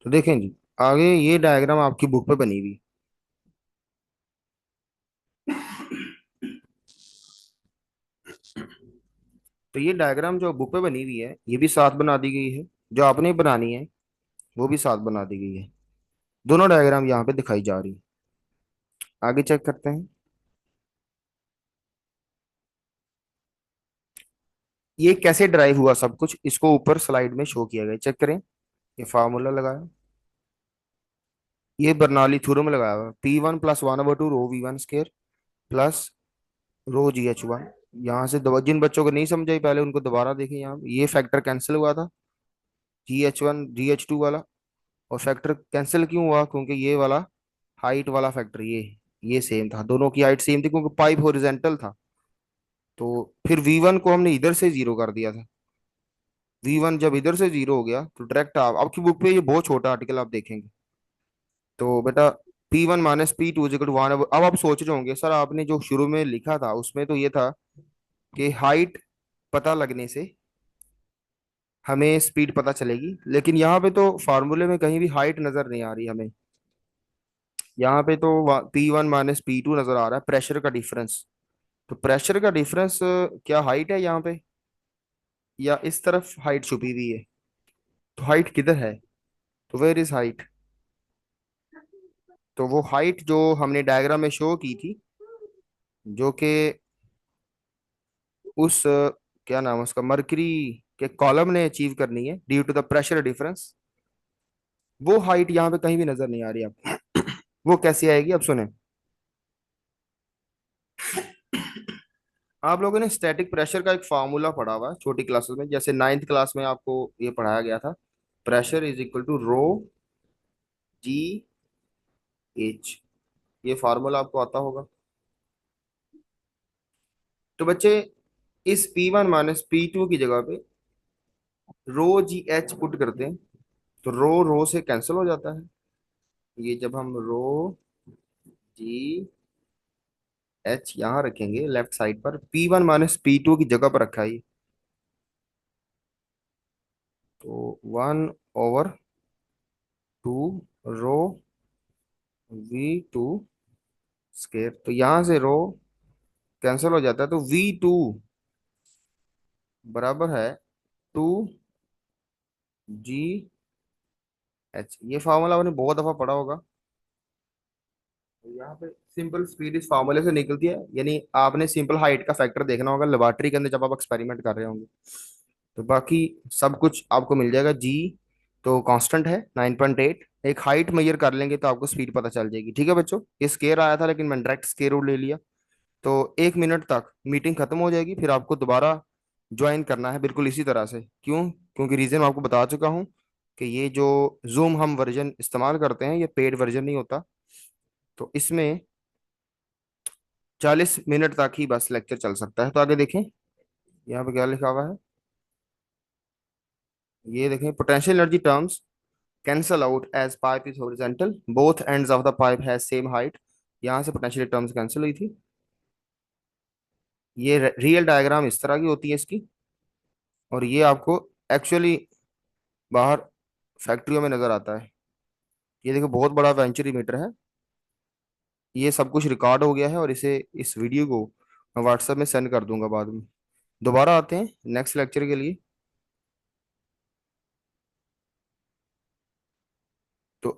तो देखें जी, आगे ये डायग्राम आपकी बुक पे बनी हुई। तो ये डायग्राम जो बुक पे बनी हुई है ये भी साथ बना दी गई है, जो आपने बनानी है वो भी साथ बना दी गई है। दोनों डायग्राम यहाँ पे दिखाई जा रही है। आगे चेक करते हैं। ये कैसे ड्राइव हुआ सब कुछ, इसको ऊपर स्लाइड में शो किया गया, चेक करें। ये फार्मूला लगाया, ये बर्नौली थ्योरम लगाया हुआ, P1 + 1/2 रो V1 स्क्वायर प्लस रो GH1। यहाँ से जिन बच्चों को नहीं समझाई पहले उनको दोबारा देखें। यहाँ ये फैक्टर कैंसिल हुआ था, GH1 GH2 वाला। और फैक्टर कैंसिल क्यों हुआ? क्योंकि ये वाला हाइट वाला फैक्टर, ये सेम था, दोनों की हाइट सेम थी क्योंकि पाइप हॉरिजेंटल था। तो फिर V1 को हमने इधर से जीरो कर दिया था। V1 जब इधर से जीरो हो गया तो डायरेक्ट आप आपकी बुक पे ये बहुत छोटा आर्टिकल आप देखेंगे। तो बेटा P1 - P2 = 1। अब आप सोच रहे होंगे सर आपने जो शुरू में लिखा था उसमें तो ये था कि हाइट पता लगने से हमें स्पीड पता चलेगी, लेकिन यहाँ पे तो फार्मूले में कहीं भी हाइट नजर नहीं आ रही हमें। यहाँ पे तो P1 - P2 नजर आ रहा है, प्रेशर का डिफरेंस। तो प्रेशर का डिफरेंस क्या हाइट है यहाँ पे, या इस तरफ हाइट छुपी हुई है? तो हाइट किधर है? तो वेयर इज हाइट? तो वो हाइट जो हमने डायग्राम में शो की थी, जो कि उस क्या नाम है उसका, मरकरी के कॉलम ने अचीव करनी है due to the pressure difference, वो हाइट यहाँ पे कहीं भी नजर नहीं आ रही आपको। वो कैसे आएगी अब सुने। आप लोगों ने स्टैटिक प्रेशर का एक फार्मूला पढ़ा हुआ है छोटी क्लासेस में, जैसे नाइन्थ क्लास में आपको ये पढ़ाया गया था। Pressure is equal to rho GH। ये फार्मूला आपको आता होगा। तो बच्चे इस P1 - P2 की जगह पे रो GH पुट करते हैं, तो रो रो से कैंसिल हो जाता है। ये जब हम रो GH यहाँ रखेंगे लेफ्ट साइड पर, P1 - P2 की जगह पर रखा है ये, तो 1/2 रो V2 स्केयर। तो यहाँ से रो कैंसिल हो जाता है, तो V2 बराबर है 2GH। ये फार्मूला आपने बहुत दफा पढ़ा होगा। तो यहाँ पे सिंपल स्पीड इस फार्मूले से निकलती है, यानी आपने सिंपल हाइट का फैक्टर देखना होगा लेबोरेटरी के अंदर जब आप एक्सपेरिमेंट कर रहे होंगे। तो बाकी सब कुछ आपको मिल जाएगा। जी तो कांस्टेंट है 9.8। एक हाइट मेजर कर लेंगे तो आपको स्पीड पता चल जाएगी। ठीक है बच्चों, ये स्केयर आया था लेकिन मैंने डायरेक्ट स्केयर रूट ले लिया। तो 1 मिनट तक मीटिंग खत्म हो जाएगी, फिर आपको दोबारा ज्वाइन करना है बिल्कुल इसी तरह से। क्यों? क्योंकि रीजन मैं आपको बता चुका हूँ कि ये जो जूम हम वर्जन इस्तेमाल करते हैं ये पेड वर्जन नहीं होता। तो इसमें 40 मिनट तक ही बस लेक्चर चल सकता है। तो आगे देखें, यहाँ पे क्या लिखा हुआ है। ये देखें, potential energy terms cancel out as pipe is horizontal, both ends of the pipe has same height. यहाँ से पोटेंशियल टर्म्स कैंसिल हुई थी। ये रियल डायग्राम इस तरह की होती है इसकी, और ये आपको एक्चुअली बाहर फैक्ट्रियों में नजर आता है। ये देखो बहुत बड़ा वेंचुरी मीटर है। ये सब कुछ रिकॉर्ड हो गया है और इसे इस वीडियो को मैं व्हाट्सएप में सेंड कर दूंगा बाद में। दोबारा आते हैं नेक्स्ट लेक्चर के लिए।